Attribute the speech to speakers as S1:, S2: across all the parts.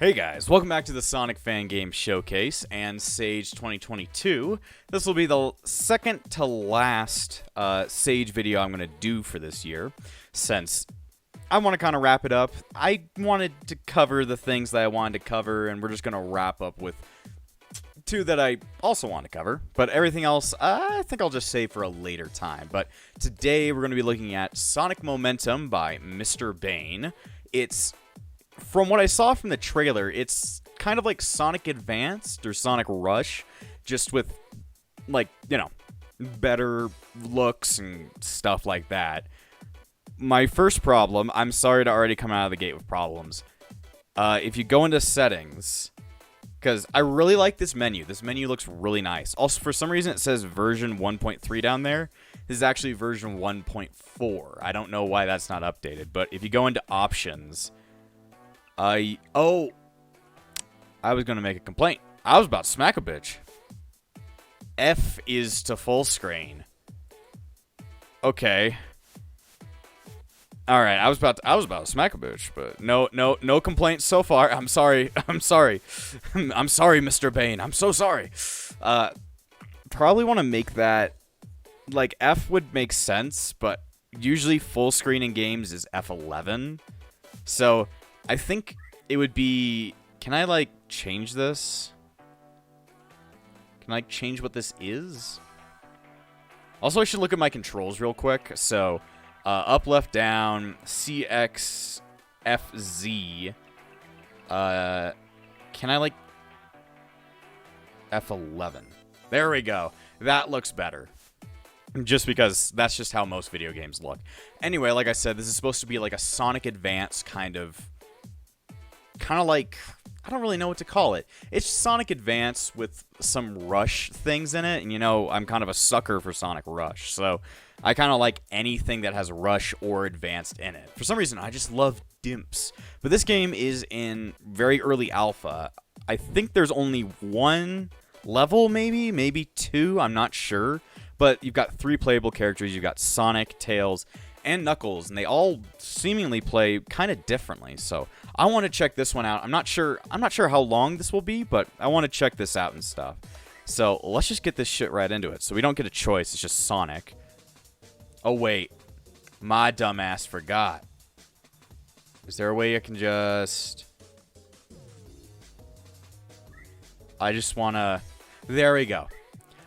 S1: Hey guys, welcome back to the Sonic Fan Game Showcase and Sage 2022. This will be the second to last Sage video I'm going to do for this year, since I want to kind of wrap it up. I wanted to cover the things that I wanted to cover, and we're just going to wrap up with two that I also want to cover, but everything else I think I'll just save for a later time. But today we're going to be looking at Sonic Momentum by Mr. Bane. From what I saw from the trailer, it's kind of like Sonic Advanced or Sonic Rush, just with, like, you know, better looks and stuff like that. My first problem, I'm sorry to already come out of the gate with problems. If you go into settings, because I really like this menu. This menu looks really nice. Also, for some reason, it says version 1.3 down there. This is actually version 1.4. I don't know why that's not updated, but if you go into options... I was gonna make a complaint. I was about to smack a bitch. F is to full screen. Okay. All right, I was about to smack a bitch, but no complaints so far. I'm sorry. I'm sorry, Mr. Bane. I'm so sorry. Probably want to make that like F would make sense, but usually full screen in games is F11. So I think it would be... Can I, like, change this? Can I change what this is? Also, I should look at my controls real quick. So, up, left, down, CX, FZ. Can I, like... F11. There we go. That looks better. Just because that's just how most video games look. Anyway, like I said, this is supposed to be like a Sonic Advance kind of like, I don't really know what to call it. It's Sonic Advance with some Rush things in it, and you know, I'm kind of a sucker for Sonic Rush, so I kind of like anything that has Rush or Advanced in it. For some reason, I just love dimps. But this game is in very early alpha. I think there's only one level, maybe two, I'm not sure. But you've got three playable characters. You've got Sonic, Tails, and Knuckles, and they all seemingly play kind of differently. So I want to check this one out. I'm not sure how long this will be, but I want to check this out and stuff. So let's just get this shit right into it. So we don't get a choice. It's just Sonic. Oh wait, my dumbass forgot. Is there a way I can just? I just wanna. There we go.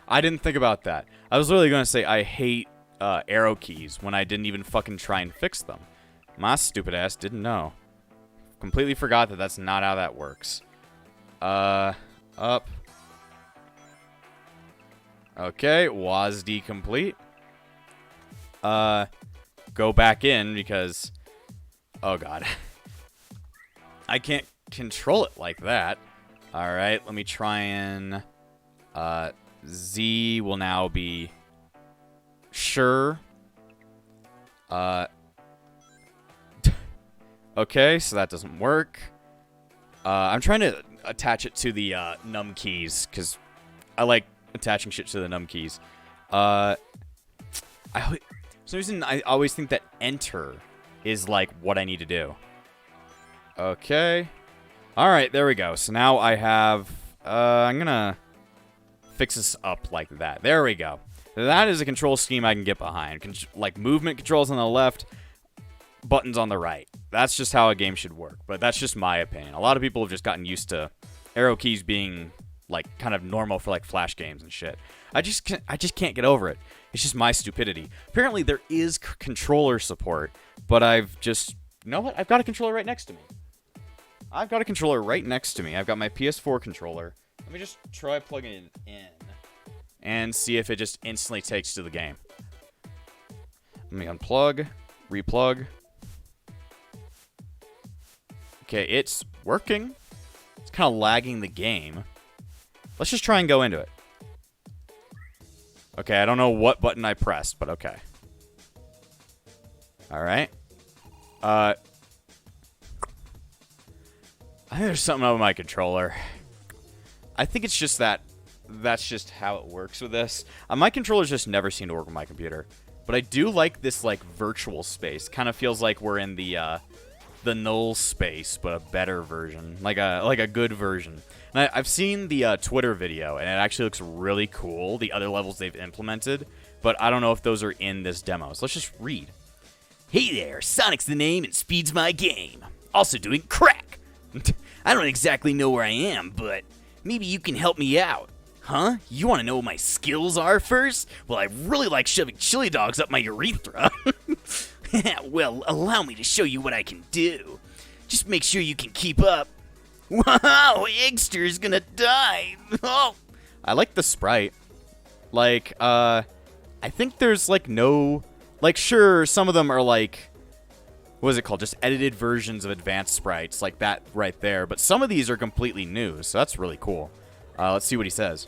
S1: I didn't think about that. I was literally gonna say I hate arrow keys when I didn't even fucking try and fix them. My stupid ass didn't know. Completely forgot that that's not how that works. Up. Okay, WASD complete. Go back in because... Oh god. I can't control it like that. Alright, let me try and... Z will now be... Sure. Okay, so that doesn't work. I'm trying to attach it to the num keys, because I like attaching shit to the num keys. For some reason, I always think that enter is like what I need to do. Okay. Alright, there we go. So now I have... I'm gonna fix this up like that. There we go. That is a control scheme I can get behind. Like, movement controls on the left, buttons on the right. That's just how a game should work, but that's just my opinion. A lot of people have just gotten used to arrow keys being, like, kind of normal for, like, Flash games and shit. I just can't get over it. It's just my stupidity. Apparently, there is controller support, but I've just... You know what? I've got a controller right next to me. I've got my PS4 controller. Let me just try plugging it in. And see if it just instantly takes to the game. Let me unplug, replug. Okay, it's working. It's kind of lagging the game. Let's just try and go into it. Okay, I don't know what button I pressed, but okay. Alright. I think there's something up with my controller. I think it's just that that's just how it works with this. My controllers just never seem to work with my computer. But I do like this, like, virtual space. Kind of feels like we're in the the null space, but a better version, like a good version. And I've seen the Twitter video, and it actually looks really cool, the other levels they've implemented, but I don't know if those are in this demo. So let's just read. Hey there, Sonic's the name and Speed's my game. Also doing crack. I don't exactly know where I am, but maybe you can help me out. Huh? You want to know what my skills are first? Well, I really like shoving chili dogs up my urethra. Well, allow me to show you what I can do. Just make sure you can keep up. Wow, Eggster's gonna die. Oh, I like the sprite. Like, I think there's like no, like, sure, some of them are like, what is it called? Just edited versions of advanced sprites, like that right there. But some of these are completely new, so that's really cool. Let's see what he says.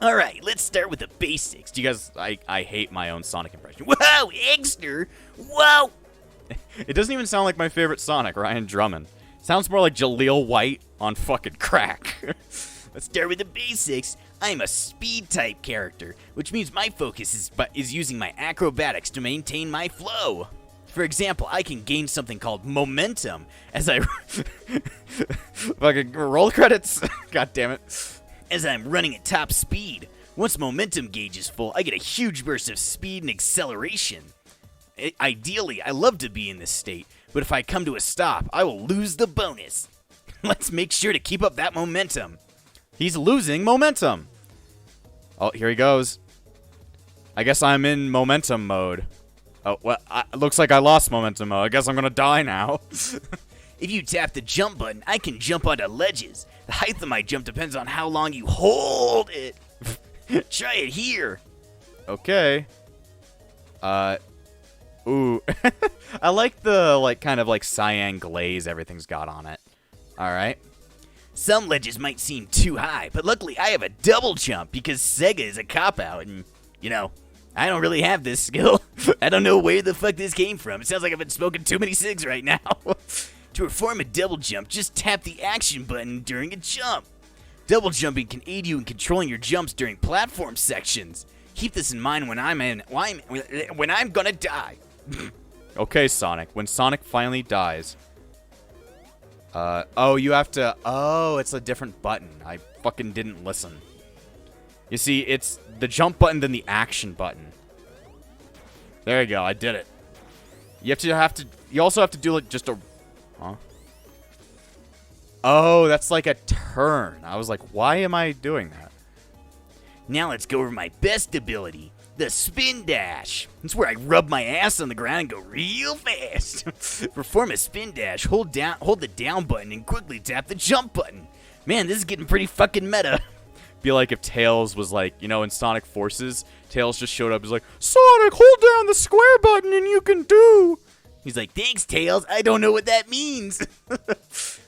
S1: All right, let's start with the basics. Do you guys? I hate my own Sonic impression. Whoa, Eggster! Whoa! It doesn't even sound like my favorite Sonic, Ryan Drummond. Sounds more like Jaleel White on fucking crack. Let's start with the basics. I'm a speed-type character, which means my focus is using my acrobatics to maintain my flow. For example, I can gain something called momentum as I... fucking roll credits. God damn it. As I'm running at top speed. Once momentum gauge is full, I get a huge burst of speed and acceleration. Ideally, I love to be in this state, but if I come to a stop, I will lose the bonus. Let's make sure to keep up that momentum. He's losing momentum. Oh, here he goes. I guess I'm in momentum mode. Oh, well, it looks like I lost momentum mode. I guess I'm gonna die now. If you tap the jump button, I can jump onto ledges. The height of my jump depends on how long you hold it. Try it here. Okay. Ooh. I like the, kind of cyan glaze everything's got on it. Alright. Some ledges might seem too high, but luckily I have a double jump because Sega is a cop-out, and, I don't really have this skill. I don't know where the fuck this came from. It sounds like I've been smoking too many cigs right now. To perform a double jump, just tap the action button during a jump. Double jumping can aid you in controlling your jumps during platform sections. Keep this in mind when I'm gonna die. Okay, Sonic. When Sonic finally dies. You have to... Oh, it's a different button. I fucking didn't listen. You see, it's the jump button, then the action button. There you go. I did it. You also have to do, just a... Huh? Oh, that's like a turn. I was like, why am I doing that? Now let's go over my best ability. The spin dash. It's where I rub my ass on the ground and go real fast. Perform a spin dash. Hold the down button and quickly tap the jump button. Man, this is getting pretty fucking meta. Be like if Tails was in Sonic Forces, Tails just showed up. He's like, Sonic, hold down the square button and you can do. He's like, thanks, Tails. I don't know what that means.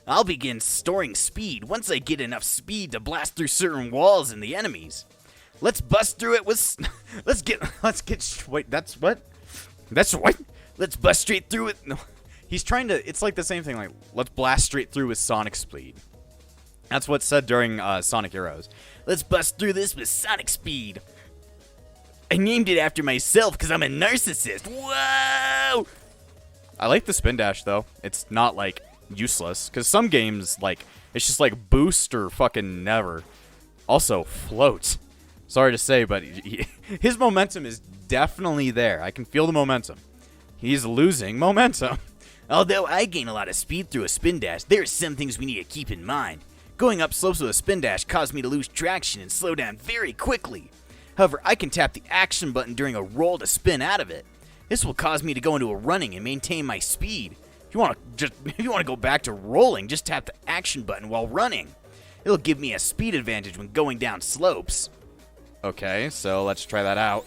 S1: I'll begin storing speed once I get enough speed to blast through certain walls and the enemies. Let's bust through it with... Wait, that's what? That's what? Let's bust straight through it. No, he's trying to... It's like the same thing, let's blast straight through with Sonic speed. That's what's said during Sonic Heroes. Let's bust through this with Sonic speed. I named it after myself because I'm a narcissist. Whoa! I like the spin dash, though. It's not, useless. Because some games, it's just, boost or fucking never. Also, float. Sorry to say, but his momentum is definitely there. I can feel the momentum. He's losing momentum. Although I gain a lot of speed through a spin dash, there are some things we need to keep in mind. Going up slopes with a spin dash caused me to lose traction and slow down very quickly. However, I can tap the action button during a roll to spin out of it. This will cause me to go into a running and maintain my speed. If you want to go back to rolling, just tap the action button while running. It'll give me a speed advantage when going down slopes. Okay, so let's try that out.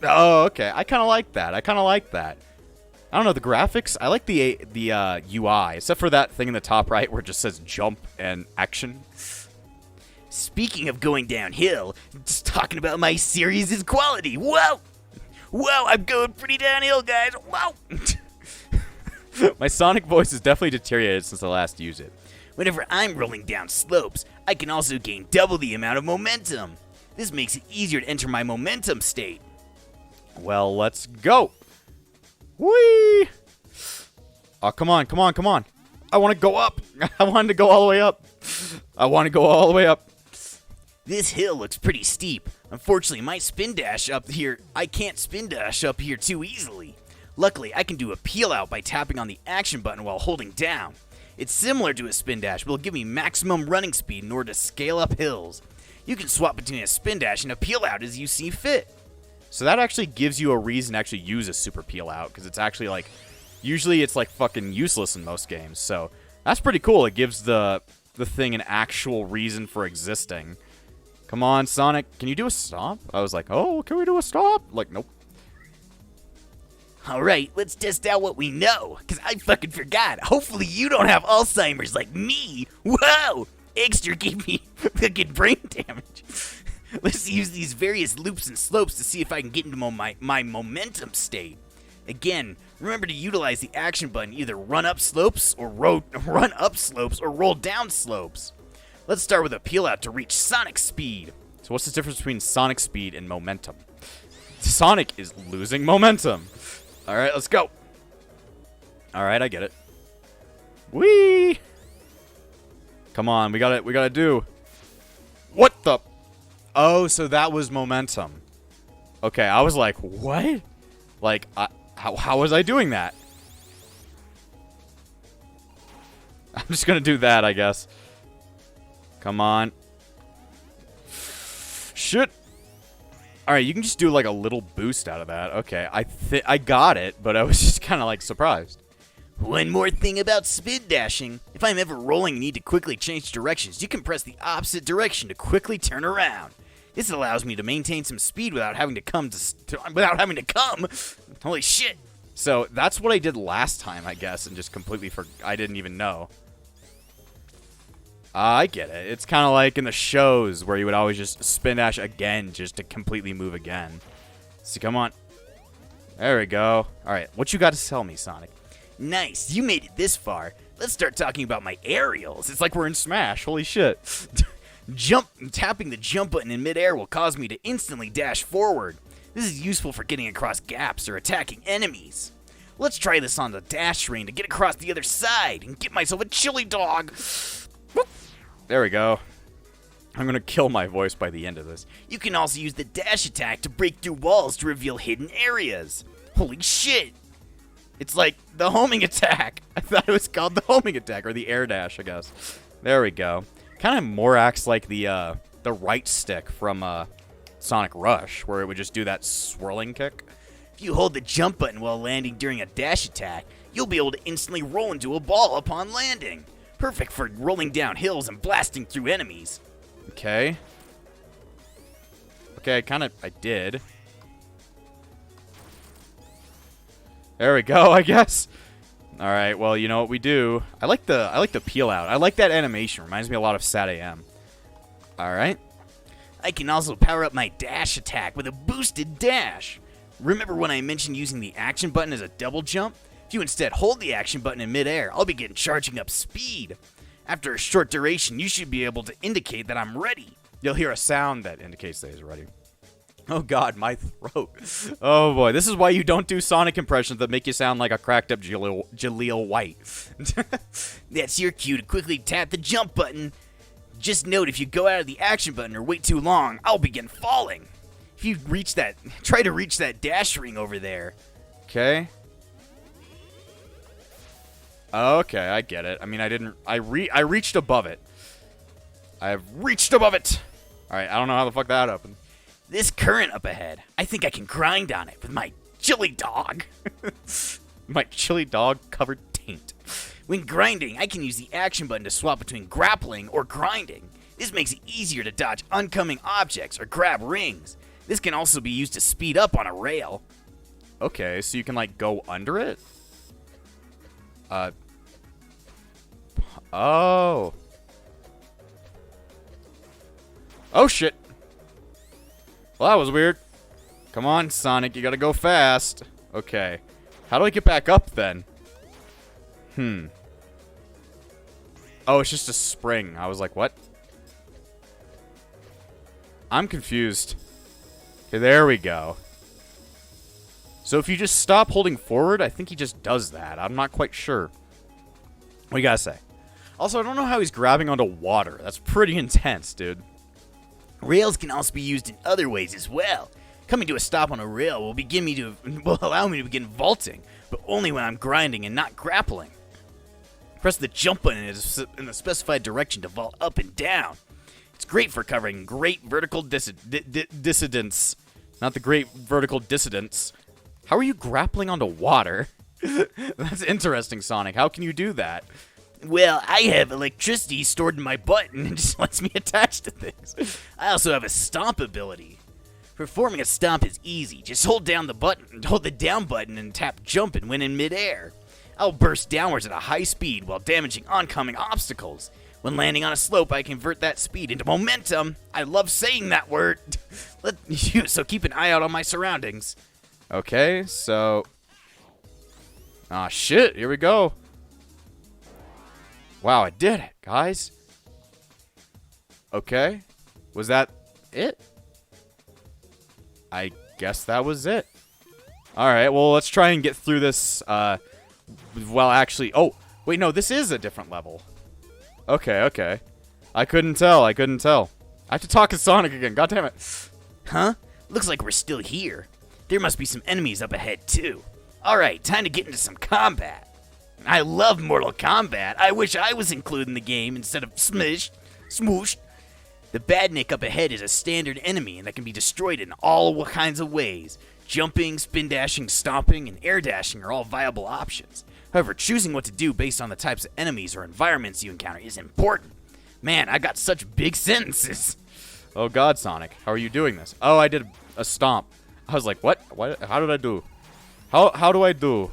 S1: Oh, okay. I kind of like that. I don't know, the graphics, I like the UI, except for that thing in the top right where it just says jump and action. Speaking of going downhill, just talking about my series' quality. Whoa! Whoa, I'm going pretty downhill, guys. Whoa! My Sonic voice has definitely deteriorated since I last used it. Whenever I'm rolling down slopes, I can also gain double the amount of momentum. This makes it easier to enter my momentum state. Well, let's go. Whee! Oh, come on, come on, come on. I want to go up. I wanted to go all the way up. I want to go all the way up.
S2: This hill looks pretty steep. Unfortunately, my spin dash up here, I can't spin dash up here too easily. Luckily, I can do a peel out by tapping on the action button while holding down. It's similar to a spin dash, but will give me maximum running speed in order to scale up hills. You can swap between a spin dash and a peel out as you see fit.
S1: So that actually gives you a reason to actually use a super peel out, because it's actually like, usually it's like fucking useless in most games. So that's pretty cool. It gives the thing an actual reason for existing. Come on, Sonic. Can you do a stomp? I was like, oh, can we do a stomp? Like, nope.
S2: Alright, let's test out what we know, because I fucking forgot. Hopefully you don't have Alzheimer's like me. Whoa! Extra gave me fucking brain damage. Let's use these various loops and slopes to see if I can get into my momentum state. Again, remember to utilize the action button, either run up slopes or roll down slopes. Let's start with a peel out to reach Sonic speed.
S1: So what's the difference between Sonic speed and momentum? Sonic is losing momentum. All right, let's go. All right, I get it. Whee! Come on, we got it. We got to do. What the? Oh, so that was momentum. Okay, I was like, what? Like, how was I doing that? I'm just going to do that, I guess. Come on. Shit. All right, you can just do like a little boost out of that. Okay, I got it, but I was just kind of like surprised.
S2: One more thing about spin dashing. If I'm ever rolling and need to quickly change directions, you can press the opposite direction to quickly turn around. This allows me to maintain some speed without having to come. Holy shit.
S1: So that's what I did last time, I guess, and just completely I didn't even know. I get it. It's kind of like in the shows where you would always just spin dash again just to completely move again. So come on. There we go. All right, what you got to tell me, Sonic?
S2: Nice, you made it this far. Let's start talking about my aerials.
S1: It's like we're in Smash. Holy shit.
S2: Tapping the jump button in midair will cause me to instantly dash forward. This is useful for getting across gaps or attacking enemies. Let's try this on the dash ring to get across the other side and get myself a chili dog.
S1: There we go. I'm going to kill my voice by the end of this.
S2: You can also use the dash attack to break through walls to reveal hidden areas. Holy shit.
S1: It's like the homing attack. I thought it was called the homing attack, or the air dash, I guess. There we go. Kind of more acts like the right stick from Sonic Rush, where it would just do that swirling kick.
S2: If you hold the jump button while landing during a dash attack, you'll be able to instantly roll into a ball upon landing. Perfect for rolling down hills and blasting through enemies.
S1: Okay. Okay, I did. There we go, I guess. All right, well, you know what we do. I like the peel out. I like that animation. Reminds me a lot of Sat AM. All right.
S2: I can also power up my dash attack with a boosted dash. Remember when I mentioned using the action button as a double jump? If you instead hold the action button in midair, I'll begin charging up speed. After a short duration, you should be able to indicate that I'm ready.
S1: You'll hear a sound that indicates that he's ready. Oh god, my throat. Oh boy, this is why you don't do Sonic impressions that make you sound like a cracked up Jaleel White.
S2: That's your cue to quickly tap the jump button. Just note, if you go out of the action button or wait too long, I'll begin falling. If you try to reach that dash ring over there.
S1: Okay. Okay, I get it. I mean, I reached above it. I have reached above it. All right, I don't know how the fuck that happened.
S2: This current up ahead, I think I can grind on it with my chili dog.
S1: My chili dog covered taint.
S2: When grinding, I can use the action button to swap between grappling or grinding. This makes it easier to dodge oncoming objects or grab rings. This can also be used to speed up on a rail.
S1: Okay, so you can, like, go under it? Oh. Oh, shit. Well, that was weird. Come on, Sonic, you gotta go fast. Okay. How do I get back up, then? Oh, it's just a spring. I was like, what? I'm confused. Okay, there we go. So if you just stop holding forward, I think he just does that. I'm not quite sure. What do you gotta say? Also, I don't know how he's grabbing onto water. That's pretty intense, dude.
S2: Rails can also be used in other ways as well. Coming to a stop on a rail will allow me to begin vaulting, but only when I'm grinding and not grappling. Press the jump button in the specified direction to vault up and down. It's great for covering great vertical
S1: dissidence. Not the great vertical dissidence. How are you grappling onto water? That's interesting, Sonic. How can you do that?
S2: Well, I have electricity stored in my button and just lets me attach to things. I also have a stomp ability. Performing a stomp is easy. Just hold the down button and tap jump and when in midair. I'll burst downwards at a high speed while damaging oncoming obstacles. When landing on a slope, I convert that speed into momentum. I love saying that word. So keep an eye out on my surroundings.
S1: Okay, so... Ah, shit, here we go. Wow, I did it, guys. Okay, was that it? I guess that was it. Alright, well, let's try and get through this, well, actually... Oh, wait, no, this is a different level. Okay. I couldn't tell. I have to talk to Sonic again, god damn it.
S2: Huh? Looks like we're still here. There must be some enemies up ahead, too. Alright, time to get into some combat. I love Mortal Kombat. I wish I was included in the game instead of smooshed. The Badnik up ahead is a standard enemy and that can be destroyed in all kinds of ways. Jumping, spin dashing, stomping, and air dashing are all viable options. However, choosing what to do based on the types of enemies or environments you encounter is important. Man, I got such big sentences.
S1: Oh god, Sonic, how are you doing this? Oh, I did a stomp. I was like, what? How did I do? How do I do?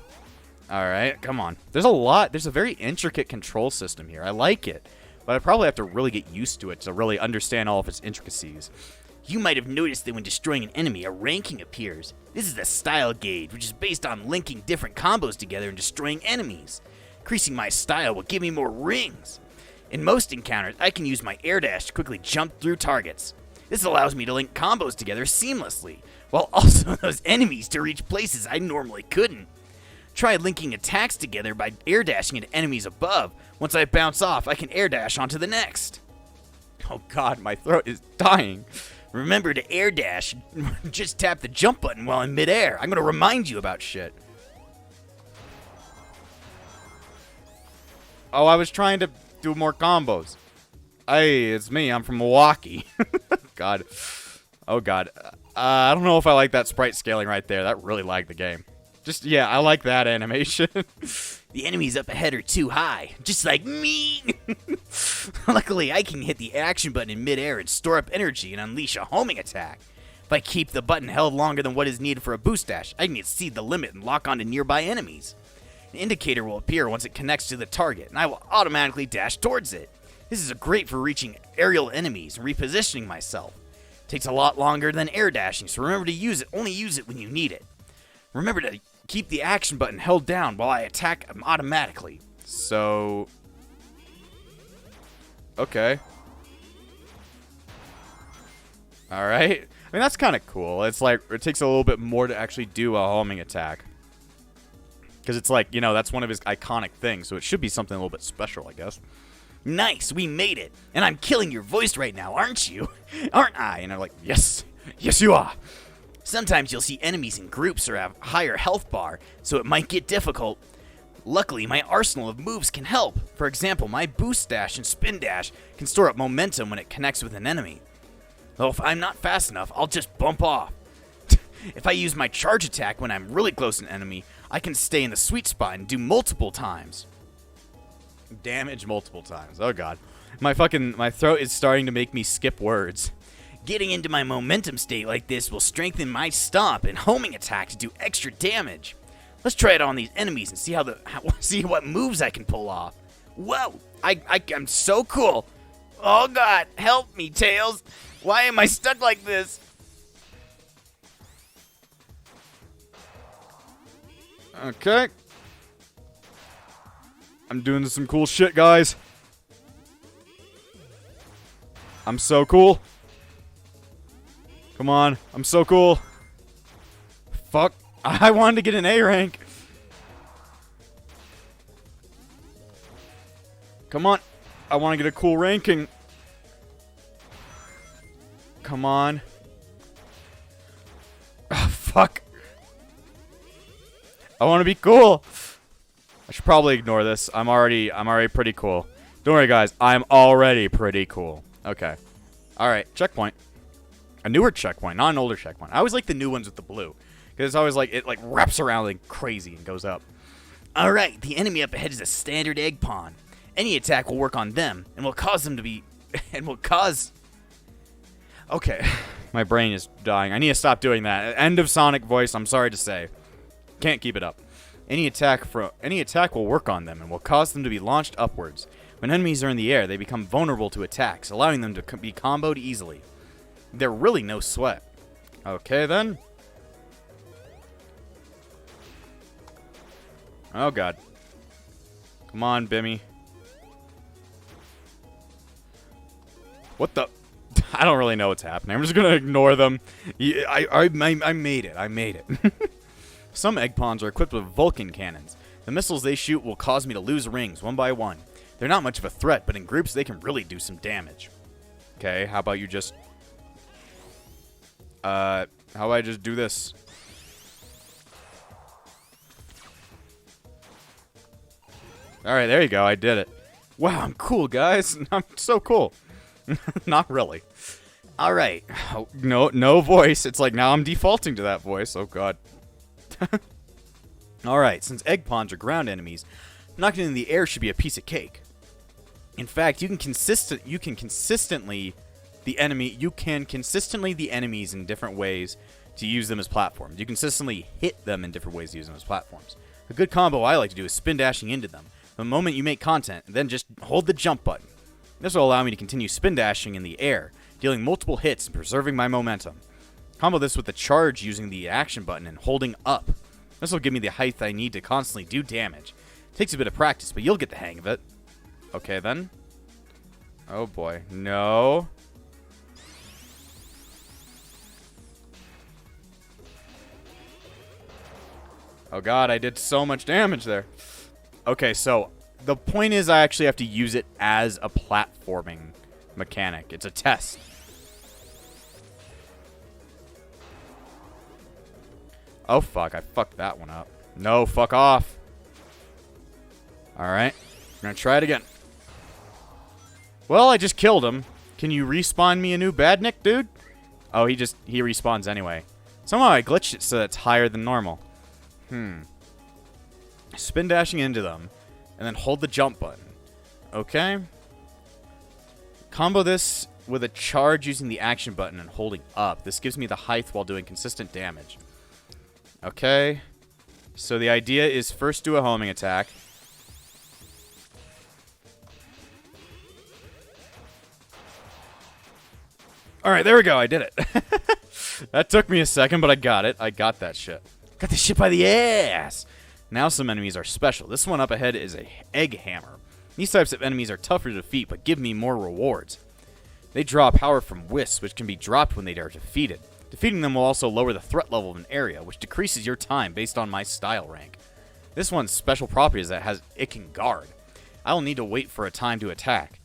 S1: Alright, come on. There's a very intricate control system here. I like it. But I probably have to really get used to it to really understand all of its intricacies.
S2: You might have noticed that when destroying an enemy, a ranking appears. This is the style gauge, which is based on linking different combos together and destroying enemies. Increasing my style will give me more rings. In most encounters, I can use my air dash to quickly jump through targets. This allows me to link combos together seamlessly, while also those enemies to reach places I normally couldn't. Try linking attacks together by air dashing into enemies above. Once I bounce off, I can air dash onto the next.
S1: Oh god, my throat is dying.
S2: Remember to air dash. Just tap the jump button while in midair. I'm going to remind you about shit.
S1: Oh, I was trying to do more combos. Hey, it's me. I'm from Milwaukee. God. Oh, God. I don't know if I like that sprite scaling right there. That really lagged the game. Yeah, I like that animation.
S2: The enemies up ahead are too high, just like me. Luckily, I can hit the action button in midair and store up energy and unleash a homing attack. If I keep the button held longer than what is needed for a boost dash, I can exceed the limit and lock onto nearby enemies. An indicator will appear once it connects to the target, and I will automatically dash towards it. This is great for reaching aerial enemies and repositioning myself. It takes a lot longer than air dashing, so remember to only use it when you need it. Remember to keep the action button held down while I attack automatically.
S1: So... Okay. Alright. I mean, that's kind of cool. It's like, it takes a little bit more to actually do a homing attack. Because it's like, that's one of his iconic things, so it should be something a little bit special, I guess.
S2: Nice, we made it. And I'm killing your voice right now, aren't you? Aren't I? And I'm like, yes. Yes, you are. Sometimes you'll see enemies in groups or have higher health bar, so it might get difficult. Luckily, my arsenal of moves can help. For example, my boost dash and spin dash can store up momentum when it connects with an enemy. Though if I'm not fast enough, I'll just bump off. If I use my charge attack when I'm really close to an enemy, I can stay in the sweet spot and do multiple times.
S1: Damage multiple times. Oh god. My throat is starting to make me skip words.
S2: Getting into my momentum state like this will strengthen my stomp and homing attack to do extra damage. Let's try it on these enemies and see what moves I can pull off. Whoa, I'm so cool. Oh god, help me, Tails. Why am I stuck like this?
S1: Okay. I'm doing some cool shit, guys. I'm so cool. Come on, I'm so cool. Fuck. I wanted to get an A rank. Come on. I want to get a cool ranking. Come on. Oh, fuck. I want to be cool. I should probably ignore this. I'm already pretty cool. Don't worry, guys. I'm already pretty cool. Okay. All right. Checkpoint. A newer checkpoint, not an older checkpoint. I always like the new ones with the blue, because it's always like it like wraps around like crazy and goes up.
S2: All right, the enemy up ahead is a standard egg pawn. Any attack will work on them and will cause them to be,
S1: Okay, my brain is dying. I need to stop doing that. End of Sonic voice. I'm sorry to say, can't keep it up. Any attack will work on them and will cause them to be launched upwards. When enemies are in the air, they become vulnerable to attacks, allowing them to be comboed easily. They're really no sweat. Okay, then. Oh, God. Come on, Bimmy. What the? I don't really know what's happening. I'm just going to ignore them. Yeah, I made it. I made it. Some egg pawns are equipped with Vulcan cannons. The missiles they shoot will cause me to lose rings one by one. They're not much of a threat, but in groups they can really do some damage. Okay, how about you just... how about I just do this? Alright, there you go. I did it. Wow, I'm cool, guys. I'm so cool. Not really. Alright. Oh, no voice. It's like now I'm defaulting to that voice. Oh, God. Alright, since egg pawns are ground enemies, knocking in the air should be a piece of cake. In fact, you can consistently the enemies in different ways to use them as platforms. You consistently hit them in different ways to use them as platforms. A good combo I like to do is spin dashing into them. The moment you make content, then just hold the jump button. This will allow me to continue spin dashing in the air, dealing multiple hits and preserving my momentum. Combo this with the charge using the action button and holding up. This will give me the height I need to constantly do damage. Takes a bit of practice, but you'll get the hang of it. Okay, then. Oh, boy. No. Oh, God, I did so much damage there. Okay, so the point is I actually have to use it as a platforming mechanic. It's a test. Oh, fuck. I fucked that one up. No, fuck off. Alright. I'm gonna try it again. Well, I just killed him. Can you respawn me a new badnik, dude? Oh, he respawns anyway. Somehow I glitched it so that's higher than normal. Spin dashing into them, and then hold the jump button. Okay. Combo this with a charge using the action button and holding up. This gives me the height while doing consistent damage. Okay. So the idea is first do a homing attack. Alright, there we go. I did it. That took me a second, but I got it. I got that shit. Got this shit by the ass. Now some enemies are special. This one up ahead is a egg hammer. These types of enemies are tougher to defeat, but give me more rewards. They draw power from wisps, which can be dropped when they are defeated. Defeating them will also lower the threat level of an area, which decreases your time based on my style rank. This one's special property is that it can guard. I will need to wait for a time to attack.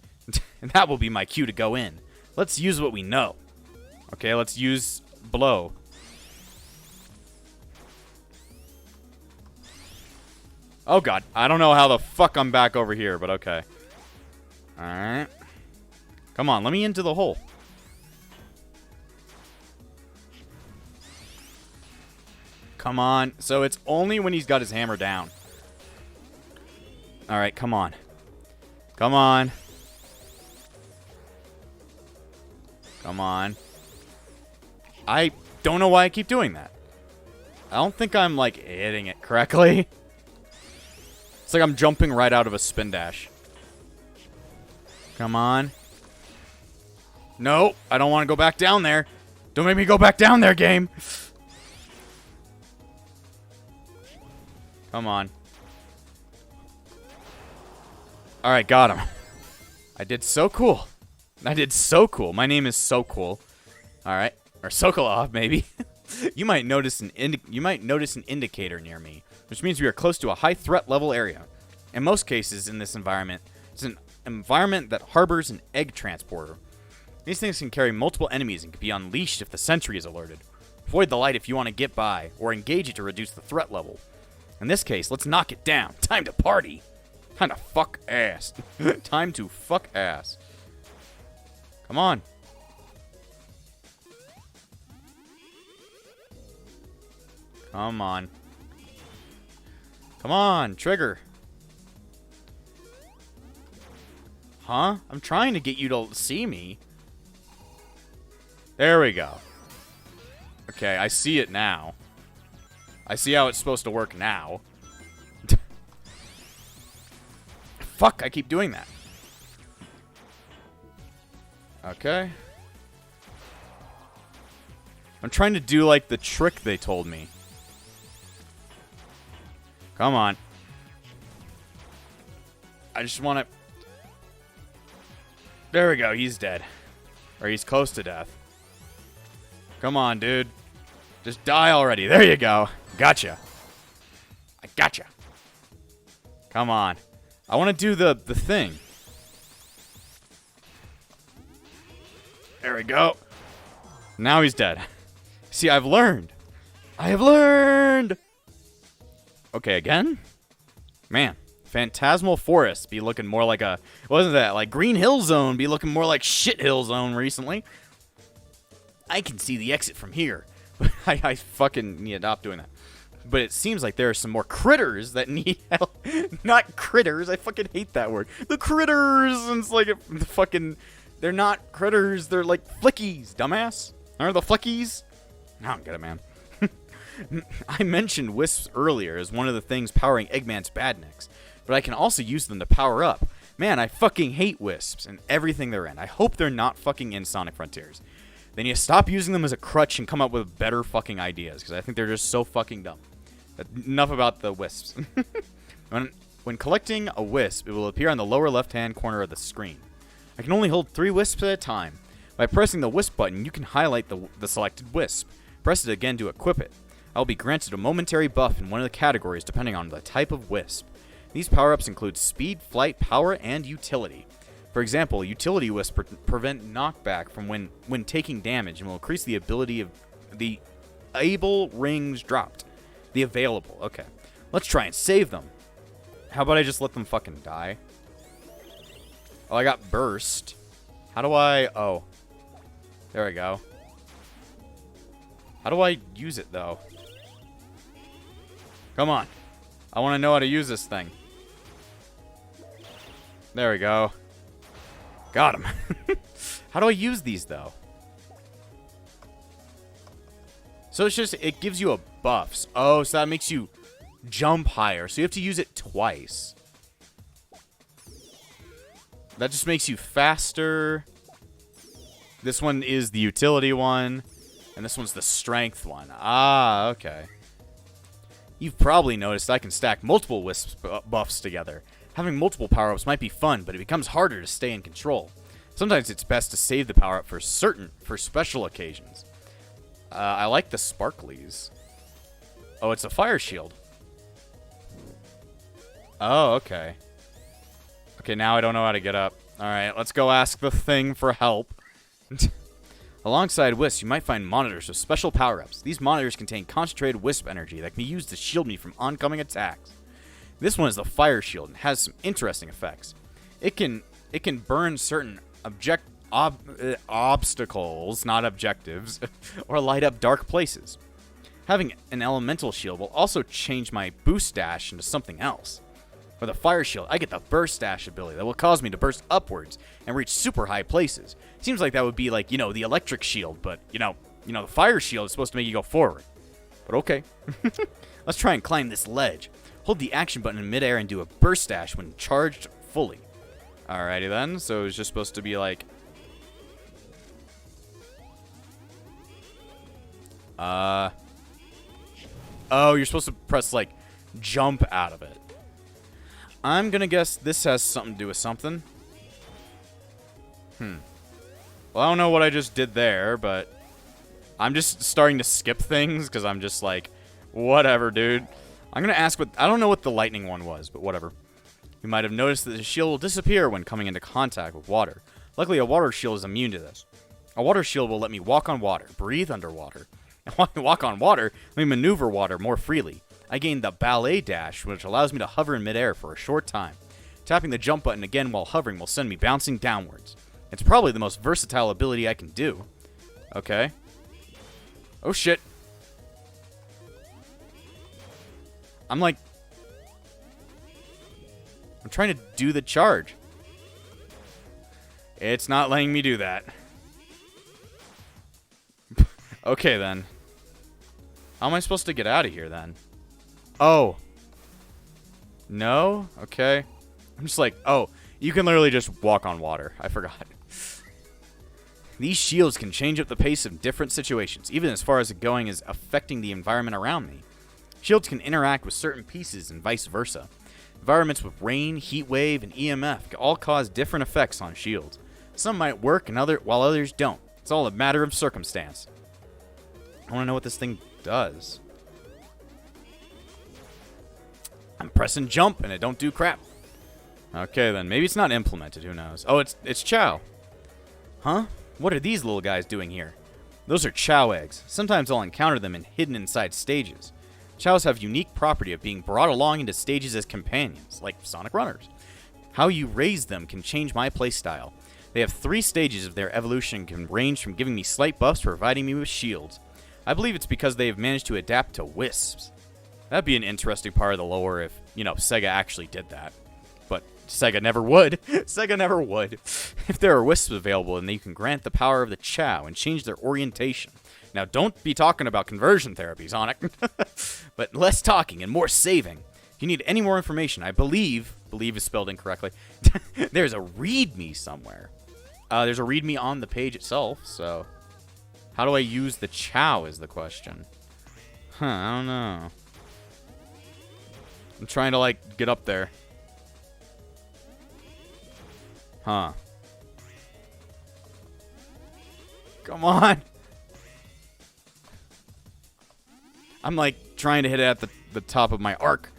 S1: And that will be my cue to go in. Let's use what we know. Okay, let's use blow. Oh, God. I don't know how the fuck I'm back over here, but okay. Alright. Come on, let me into the hole. Come on. So it's only when he's got his hammer down. Alright, come on. Come on. Come on. I don't know why I keep doing that. I don't think I'm, like, hitting it correctly. It's like I'm jumping right out of a spin dash. Come on. No, I don't want to go back down there. Don't make me go back down there, game. Come on. Alright, got him. I did so cool. I did so cool. My name is So Cool. Alright. Or Sokolov, maybe. You might notice an indicator near me, which means we are close to a high threat level area. In most cases in this environment, it's an environment that harbors an egg transporter. These things can carry multiple enemies and can be unleashed if the sentry is alerted. Avoid the light if you want to get by, or engage it to reduce the threat level. In this case, let's knock it down. Time to party. Time to fuck ass. Time to fuck ass. Come on. Come on. Come on, trigger. Huh? I'm trying to get you to see me. There we go. Okay, I see it now. I see how it's supposed to work now. Fuck, I keep doing that. Okay. I'm trying to do like the trick they told me. Come on. I just want to... There we go, he's dead. Or he's close to death. Come on, dude. Just die already. There you go. Gotcha. I gotcha. Come on. I want to do the thing. There we go. Now he's dead. See, I've learned. I have learned. Okay, again? Man, Phantasmal Forest be looking more like a... Wasn't that? Like Green Hill Zone be looking more like Shit Hill Zone recently. I can see the exit from here. I fucking need to stop doing that. But it seems like there are some more critters that need help. Not critters. I fucking hate that word. The critters. And it's like the fucking... They're not critters. They're like flickies, dumbass. Aren't the flickies? I don't get it, man. I mentioned wisps earlier as one of the things powering Eggman's Badniks, but I can also use them to power up. Man, I fucking hate wisps and everything they're in. I hope they're not fucking in Sonic Frontiers. They need to stop using them as a crutch and come up with better fucking ideas, because I think they're just so fucking dumb. But enough about the wisps. When collecting a wisp, it will appear on the lower left-hand corner of the screen. I can only hold 3 wisps at a time. By pressing the wisp button, you can highlight the selected wisp. Press it again to equip it. I will be granted a momentary buff in one of the categories depending on the type of wisp. These power-ups include speed, flight, power, and utility. For example, utility wisp prevent knockback from when taking damage and will increase the ability of the able rings dropped. The available. Okay. Let's try and save them. How about I just let them fucking die? Oh, I got burst. How do I... Oh. There we go. How do I use it, though? Come on. I want to know how to use this thing. There we go. Got him. How do I use these, though? So it's just, it gives you a buffs. Oh, so that makes you jump higher. So you have to use it twice. That just makes you faster. This one is the utility one. And this one's the strength one. Ah, okay. You've probably noticed I can stack multiple wisp buffs together. Having multiple power-ups might be fun, but it becomes harder to stay in control. Sometimes it's best to save the power-up for special occasions. I like the sparklies. Oh, it's a fire shield. Oh, okay. Okay, now I don't know how to get up. Alright, let's go ask the thing for help. Alongside wisps, you might find monitors with special power-ups. These monitors contain concentrated wisp energy that can be used to shield me from oncoming attacks. This one is the fire shield and has some interesting effects. It can burn certain obstacles, not objectives, or light up dark places. Having an elemental shield will also change my boost dash into something else. With a fire shield, I get the burst dash ability that will cause me to burst upwards and reach super high places. Seems like that would be like, the electric shield, but, the fire shield is supposed to make you go forward. But okay. Let's try and climb this ledge. Hold the action button in midair and do a burst dash when charged fully. Alrighty then, so it's just supposed to be like... Oh, you're supposed to press, like, jump out of it. I'm gonna guess this has something to do with something. Well, I don't know what I just did there, but I'm just starting to skip things because I'm just like, whatever, dude. I'm going to ask I don't know what the lightning one was, but whatever. You might have noticed that the shield will disappear when coming into contact with water. Luckily, a water shield is immune to this. A water shield will let me walk on water, breathe underwater. And while I walk on water, let me maneuver water more freely. I gained the ballet dash, which allows me to hover in midair for a short time. Tapping the jump button again while hovering will send me bouncing downwards. It's probably the most versatile ability I can do. Okay. Oh shit. I'm trying to do the charge. It's not letting me do that. Okay, then. How am I supposed to get out of here, then? Oh. No? Okay. I'm just like, oh, you can literally just walk on water. I forgot. These shields can change up the pace of different situations, even as far as going as affecting the environment around me. Shields can interact with certain pieces and vice versa. Environments with rain, heat wave, and EMF can all cause different effects on shields. Some might work while others don't. It's all a matter of circumstance. I want to know what this thing does. I'm pressing jump and it don't do crap. Okay, then. Maybe it's not implemented. Who knows? Oh, it's Chao. Huh? What are these little guys doing here? Those are Chao eggs. Sometimes I'll encounter them hidden inside stages. Chaos have unique property of being brought along into stages as companions, like Sonic Runners. How you raise them can change my playstyle. They have 3 stages of their evolution and can range from giving me slight buffs to providing me with shields. I believe it's because they have managed to adapt to wisps. That'd be an interesting part of the lore if, Sega actually did that. But Sega never would. Sega never would. If there are wisps available, then you can grant the power of the Chao and change their orientation. Now, don't be talking about conversion therapy, Sonic. But less talking and more saving. If you need any more information, I believe is spelled incorrectly, there's a README somewhere. There's a README on the page itself, so... How do I use the Chao is the question. I don't know. I'm trying to, get up there. Come on! I'm, trying to hit it at the top of my arc.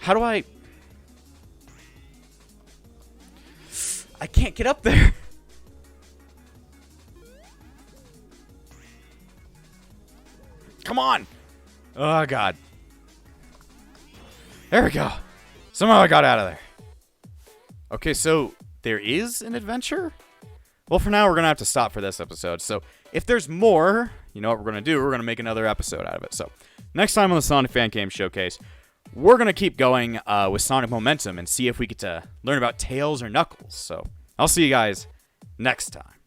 S1: How do I can't get up there. Come on. Oh, God. There we go. Somehow I got out of there. Okay, so there is an adventure? Well, for now, we're going to have to stop for this episode. So if there's more, you know what we're going to do? We're going to make another episode out of it. So next time on the Sonic Fan Game Showcase, we're going to keep going with Sonic Momentum and see if we get to learn about Tails or Knuckles. So I'll see you guys next time.